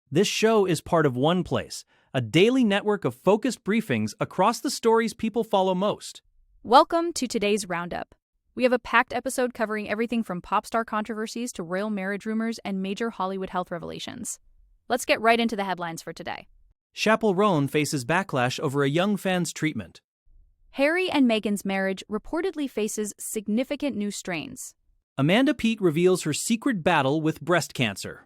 This show is part of One Place, a daily network of focused briefings across the stories people follow most. Welcome to today's Roundup. We have a packed episode covering everything from pop star controversies to royal marriage rumors and major Hollywood health revelations. Let's get right into the headlines for today. Chappell Roan faces backlash over a young fan's treatment. Harry and Meghan's marriage reportedly faces significant new strains. Amanda Peet reveals her secret battle with breast cancer.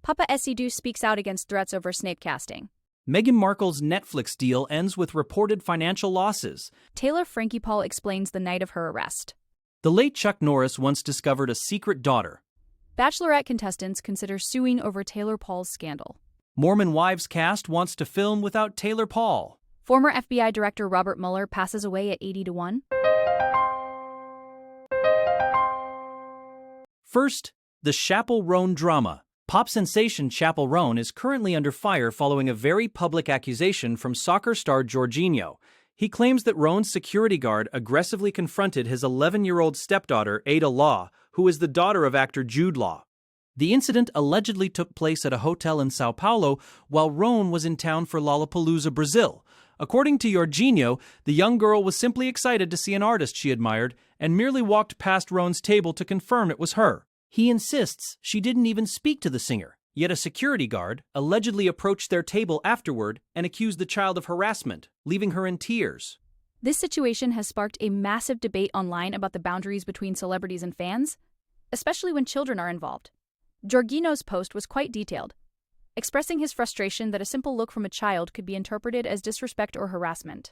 Papa Essidou speaks out against threats over Snape casting. Meghan Markle's Netflix deal ends with reported financial losses. Taylor Frankie Paul explains the night of her arrest. The late Chuck Norris once discovered a secret daughter. Bachelorette contestants consider suing over Taylor Paul's scandal. Mormon Wives cast wants to film without Taylor Paul. Former FBI Director Robert Mueller passes away at 80-1. First, the Chappell Roan drama. Pop sensation Chappell Roan is currently under fire following a very public accusation from soccer star Jorginho. He claims that Roan's security guard aggressively confronted his 11-year-old stepdaughter, Ada Law, who is the daughter of actor Jude Law. The incident allegedly took place at a hotel in Sao Paulo while Roan was in town for Lollapalooza, Brazil. According to Jorginho, the young girl was simply excited to see an artist she admired and merely walked past Roan's table to confirm it was her. He insists she didn't even speak to the singer, yet a security guard allegedly approached their table afterward and accused the child of harassment, leaving her in tears. This situation has sparked a massive debate online about the boundaries between celebrities and fans, especially when children are involved. Jorginho's post was quite detailed, expressing his frustration that a simple look from a child could be interpreted as disrespect or harassment.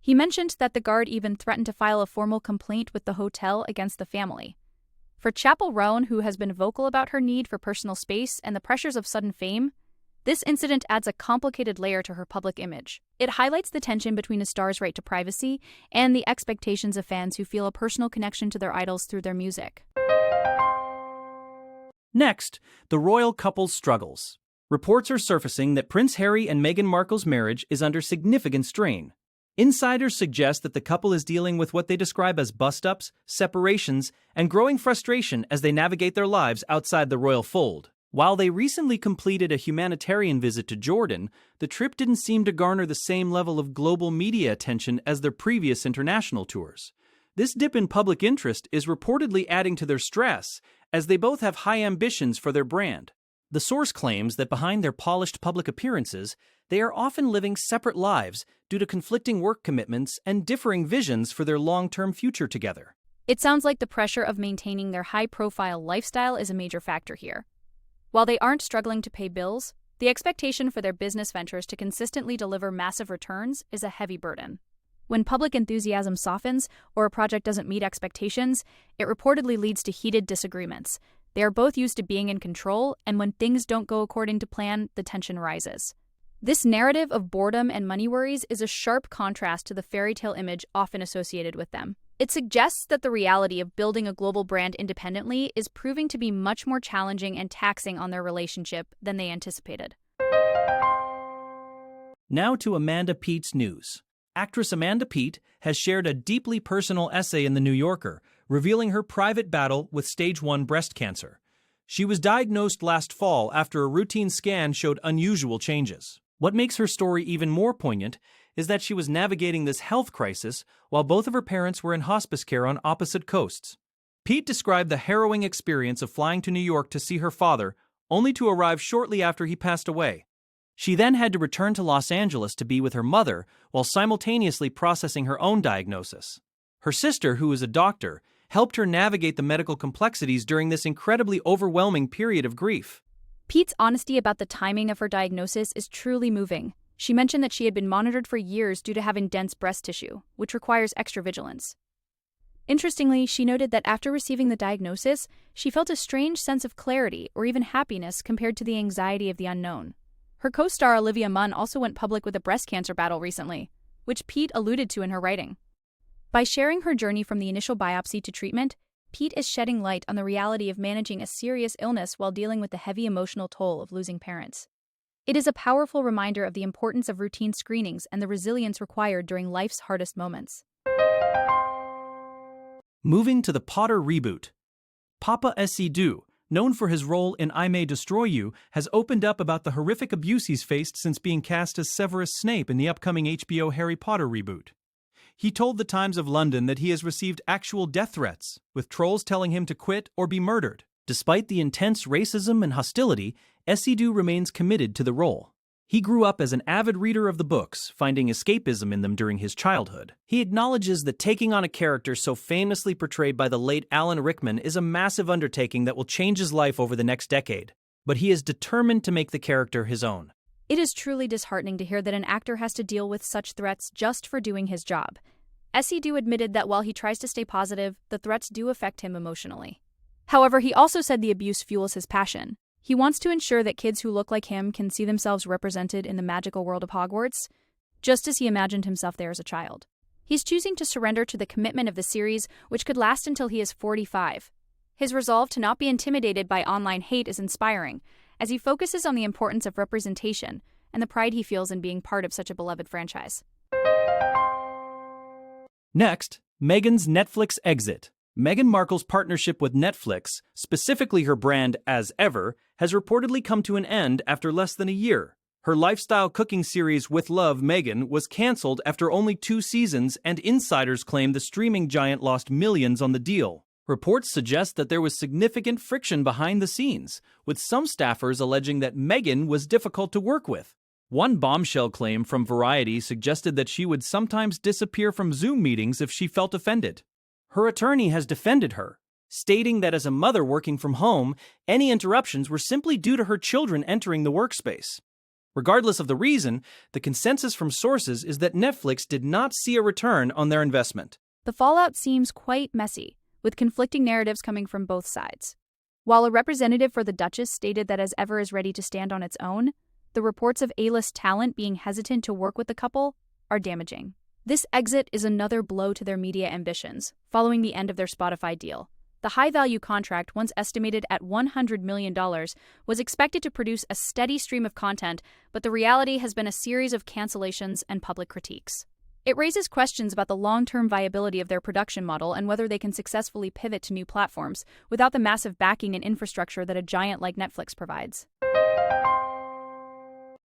He mentioned that the guard even threatened to file a formal complaint with the hotel against the family. For Chappell Roan, who has been vocal about her need for personal space and the pressures of sudden fame, this incident adds a complicated layer to her public image. It highlights the tension between a star's right to privacy and the expectations of fans who feel a personal connection to their idols through their music. Next, the royal couple's struggles. Reports are surfacing that Prince Harry and Meghan Markle's marriage is under significant strain. Insiders suggest that the couple is dealing with what they describe as bust-ups, separations, and growing frustration as they navigate their lives outside the royal fold. While they recently completed a humanitarian visit to Jordan, the trip didn't seem to garner the same level of global media attention as their previous international tours. This dip in public interest is reportedly adding to their stress, as they both have high ambitions for their brand. The source claims that behind their polished public appearances, they are often living separate lives due to conflicting work commitments and differing visions for their long-term future together. It sounds like the pressure of maintaining their high-profile lifestyle is a major factor here. While they aren't struggling to pay bills, the expectation for their business ventures to consistently deliver massive returns is a heavy burden. When public enthusiasm softens or a project doesn't meet expectations, it reportedly leads to heated disagreements. They are both used to being in control, and when things don't go according to plan, the tension rises. This narrative of boredom and money worries is a sharp contrast to the fairy tale image often associated with them. It suggests that the reality of building a global brand independently is proving to be much more challenging and taxing on their relationship than they anticipated. Now to Amanda Peet's news. Actress Amanda Peet has shared a deeply personal essay in The New Yorker, revealing her private battle with stage 1 breast cancer. She was diagnosed last fall after a routine scan showed unusual changes. What makes her story even more poignant is that she was navigating this health crisis while both of her parents were in hospice care on opposite coasts. Peet described the harrowing experience of flying to New York to see her father, only to arrive shortly after he passed away. She then had to return to Los Angeles to be with her mother while simultaneously processing her own diagnosis. Her sister, who is a doctor, helped her navigate the medical complexities during this incredibly overwhelming period of grief. Peet's honesty about the timing of her diagnosis is truly moving. She mentioned that she had been monitored for years due to having dense breast tissue, which requires extra vigilance. Interestingly, she noted that after receiving the diagnosis, she felt a strange sense of clarity or even happiness compared to the anxiety of the unknown. Her co-star Olivia Munn also went public with a breast cancer battle recently, which Peet alluded to in her writing. By sharing her journey from the initial biopsy to treatment, Peet is shedding light on the reality of managing a serious illness while dealing with the heavy emotional toll of losing parents. It is a powerful reminder of the importance of routine screenings and the resilience required during life's hardest moments. Moving to the Potter reboot. Papa Essidou, known for his role in I May Destroy You, has opened up about the horrific abuse he's faced since being cast as Severus Snape in the upcoming HBO Harry Potter reboot. He told the Times of London that he has received actual death threats, with trolls telling him to quit or be murdered. Despite the intense racism and hostility, Esidu remains committed to the role. He grew up as an avid reader of the books, finding escapism in them during his childhood. He acknowledges that taking on a character so famously portrayed by the late Alan Rickman is a massive undertaking that will change his life over the next decade, but he is determined to make the character his own. It is truly disheartening to hear that an actor has to deal with such threats just for doing his job. Esidu admitted that while he tries to stay positive, the threats do affect him emotionally. However, he also said the abuse fuels his passion. He wants to ensure that kids who look like him can see themselves represented in the magical world of Hogwarts, just as he imagined himself there as a child. He's choosing to surrender to the commitment of the series, which could last until he is 45. His resolve to not be intimidated by online hate is inspiring, as he focuses on the importance of representation and the pride he feels in being part of such a beloved franchise. Next, Meghan's Netflix exit. Meghan Markle's partnership with Netflix, specifically her brand As Ever, has reportedly come to an end after less than a year. Her lifestyle cooking series With Love, Meghan was canceled after only 2 seasons, and insiders claim the streaming giant lost millions on the deal. Reports suggest that there was significant friction behind the scenes, with some staffers alleging that Meghan was difficult to work with. One bombshell claim from Variety suggested that she would sometimes disappear from Zoom meetings if she felt offended. Her attorney has defended her, stating that as a mother working from home, any interruptions were simply due to her children entering the workspace. Regardless of the reason, the consensus from sources is that Netflix did not see a return on their investment. The fallout seems quite messy, with conflicting narratives coming from both sides. While a representative for the Duchess stated that As Ever is ready to stand on its own, the reports of A-list talent being hesitant to work with the couple are damaging. This exit is another blow to their media ambitions, following the end of their Spotify deal. The high-value contract, once estimated at $100 million, was expected to produce a steady stream of content, but the reality has been a series of cancellations and public critiques. It raises questions about the long-term viability of their production model and whether they can successfully pivot to new platforms without the massive backing and infrastructure that a giant like Netflix provides.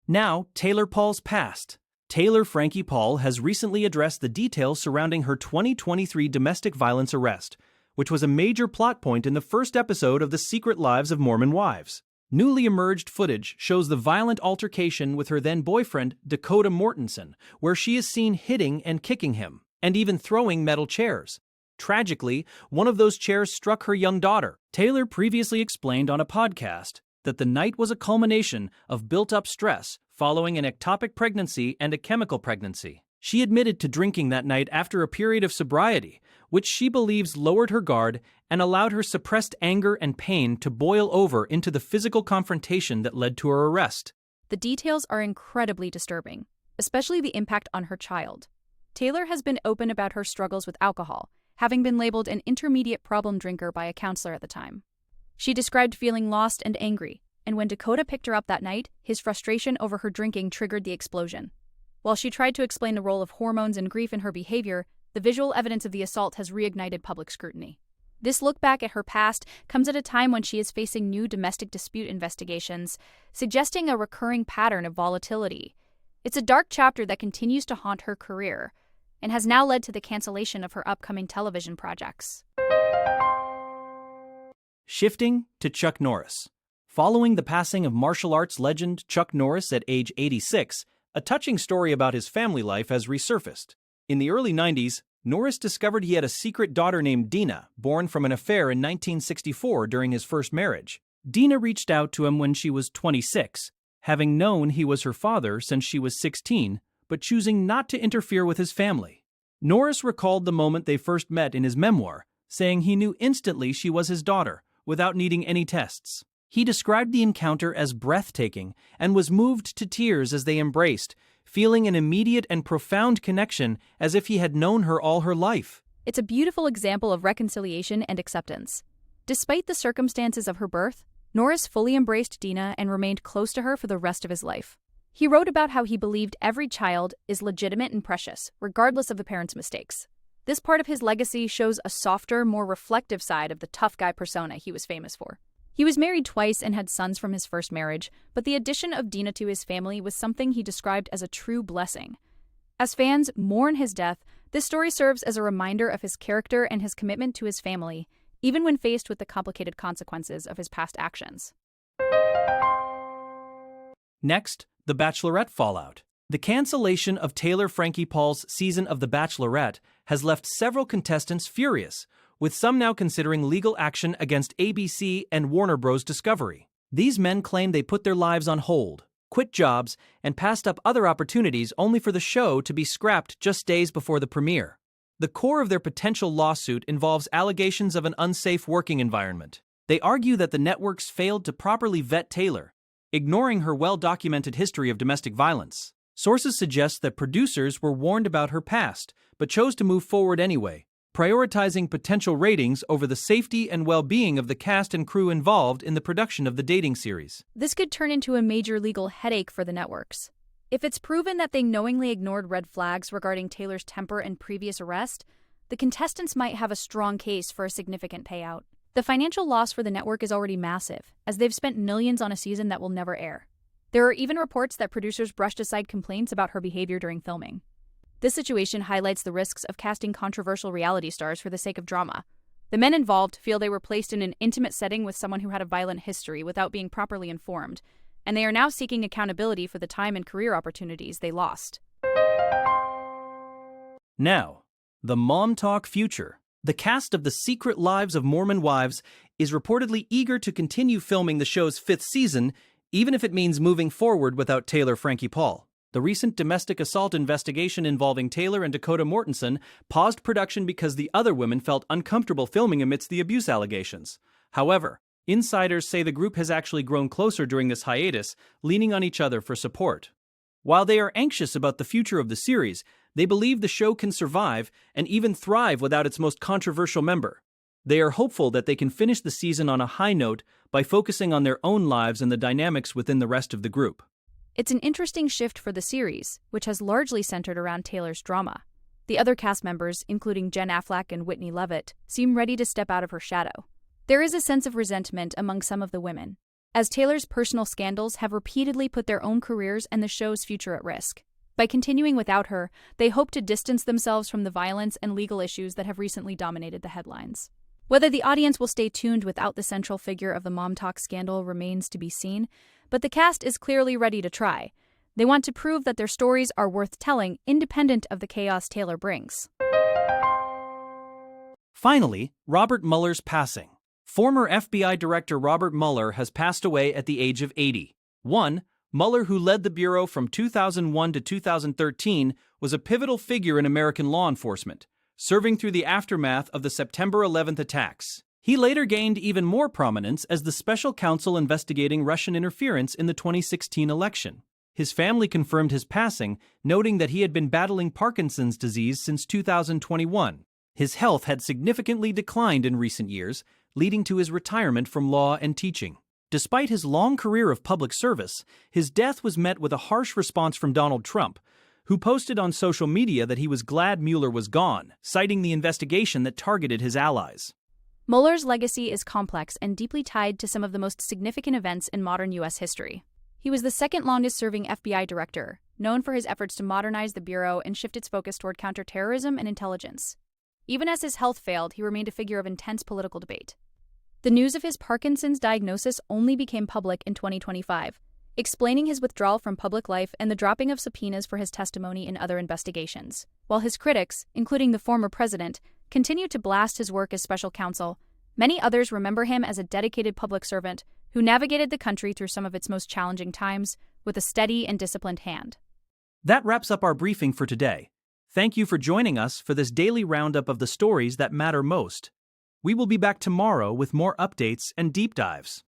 Now, Taylor Paul's past. Taylor Frankie Paul has recently addressed the details surrounding her 2023 domestic violence arrest, which was a major plot point in the first episode of The Secret Lives of Mormon Wives. Newly emerged footage shows the violent altercation with her then-boyfriend, Dakota Mortensen, where she is seen hitting and kicking him, and even throwing metal chairs. Tragically, one of those chairs struck her young daughter. Taylor previously explained on a podcast that the night was a culmination of built-up stress following an ectopic pregnancy and a chemical pregnancy. She admitted to drinking that night after a period of sobriety, which she believes lowered her guard and allowed her suppressed anger and pain to boil over into the physical confrontation that led to her arrest. The details are incredibly disturbing, especially the impact on her child. Taylor has been open about her struggles with alcohol, having been labeled an intermediate problem drinker by a counselor at the time. She described feeling lost and angry, and when Dakota picked her up that night, his frustration over her drinking triggered the explosion. While she tried to explain the role of hormones and grief in her behavior, the visual evidence of the assault has reignited public scrutiny. This look back at her past comes at a time when she is facing new domestic dispute investigations, suggesting a recurring pattern of volatility. It's a dark chapter that continues to haunt her career, and has now led to the cancellation of her upcoming television projects. Shifting to Chuck Norris. Following the passing of martial arts legend Chuck Norris at age 86, a touching story about his family life has resurfaced. In the early 90s, Norris discovered he had a secret daughter named Dina, born from an affair in 1964 during his first marriage. Dina reached out to him when she was 26, having known he was her father since she was 16, but choosing not to interfere with his family. Norris recalled the moment they first met in his memoir, saying he knew instantly she was his daughter, without needing any tests. He described the encounter as breathtaking and was moved to tears as they embraced, feeling an immediate and profound connection as if he had known her all her life. It's a beautiful example of reconciliation and acceptance. Despite the circumstances of her birth, Norris fully embraced Dina and remained close to her for the rest of his life. He wrote about how he believed every child is legitimate and precious, regardless of the parents' mistakes. This part of his legacy shows a softer, more reflective side of the tough guy persona he was famous for. He was married twice and had sons from his first marriage, but the addition of Dina to his family was something he described as a true blessing. As fans mourn his death, this story serves as a reminder of his character and his commitment to his family, even when faced with the complicated consequences of his past actions. Next, The Bachelorette fallout. The cancellation of Taylor Frankie Paul's season of The Bachelorette has left several contestants furious, with some now considering legal action against ABC and Warner Bros. Discovery. These men claim they put their lives on hold, quit jobs, and passed up other opportunities only for the show to be scrapped just days before the premiere. The core of their potential lawsuit involves allegations of an unsafe working environment. They argue that the networks failed to properly vet Taylor, ignoring her well-documented history of domestic violence. Sources suggest that producers were warned about her past, but chose to move forward anyway, prioritizing potential ratings over the safety and well-being of the cast and crew involved in the production of the dating series. This could turn into a major legal headache for the networks. If it's proven that they knowingly ignored red flags regarding Taylor's temper and previous arrest, the contestants might have a strong case for a significant payout. The financial loss for the network is already massive, as they've spent millions on a season that will never air. There are even reports that producers brushed aside complaints about her behavior during filming. This situation highlights the risks of casting controversial reality stars for the sake of drama. The men involved feel they were placed in an intimate setting with someone who had a violent history without being properly informed, and they are now seeking accountability for the time and career opportunities they lost. Now, the Mom Talk future. The cast of The Secret Lives of Mormon Wives is reportedly eager to continue filming the show's 5th season, even if it means moving forward without Taylor Frankie Paul. The recent domestic assault investigation involving Taylor and Dakota Mortensen paused production because the other women felt uncomfortable filming amidst the abuse allegations. However, insiders say the group has actually grown closer during this hiatus, leaning on each other for support. While they are anxious about the future of the series, they believe the show can survive and even thrive without its most controversial member. They are hopeful that they can finish the season on a high note by focusing on their own lives and the dynamics within the rest of the group. It's an interesting shift for the series, which has largely centered around Taylor's drama. The other cast members, including Jen Affleck and Whitney Levitt, seem ready to step out of her shadow. There is a sense of resentment among some of the women, as Taylor's personal scandals have repeatedly put their own careers and the show's future at risk. By continuing without her, they hope to distance themselves from the violence and legal issues that have recently dominated the headlines. Whether the audience will stay tuned without the central figure of the Mom Talk scandal remains to be seen, but the cast is clearly ready to try. They want to prove that their stories are worth telling, independent of the chaos Taylor brings. Finally, Robert Mueller's passing. Former FBI Director Robert Mueller has passed away at the age of 80. Mueller, who led the Bureau from 2001 to 2013, was a pivotal figure in American law enforcement, serving through the aftermath of the September 11th attacks. He later gained even more prominence as the special counsel investigating Russian interference in the 2016 election. His family confirmed his passing, noting that he had been battling Parkinson's disease since 2021. His health had significantly declined in recent years, leading to his retirement from law and teaching. Despite his long career of public service, his death was met with a harsh response from Donald Trump, who posted on social media that he was glad Mueller was gone, citing the investigation that targeted his allies. Mueller's legacy is complex and deeply tied to some of the most significant events in modern U.S. history. He was the second longest-serving FBI director, known for his efforts to modernize the Bureau and shift its focus toward counterterrorism and intelligence. Even as his health failed, he remained a figure of intense political debate. The news of his Parkinson's diagnosis only became public in 2025, explaining his withdrawal from public life and the dropping of subpoenas for his testimony in other investigations. While his critics, including the former president, continued to blast his work as special counsel, many others remember him as a dedicated public servant who navigated the country through some of its most challenging times with a steady and disciplined hand. That wraps up our briefing for today. Thank you for joining us for this daily roundup of the stories that matter most. We will be back tomorrow with more updates and deep dives.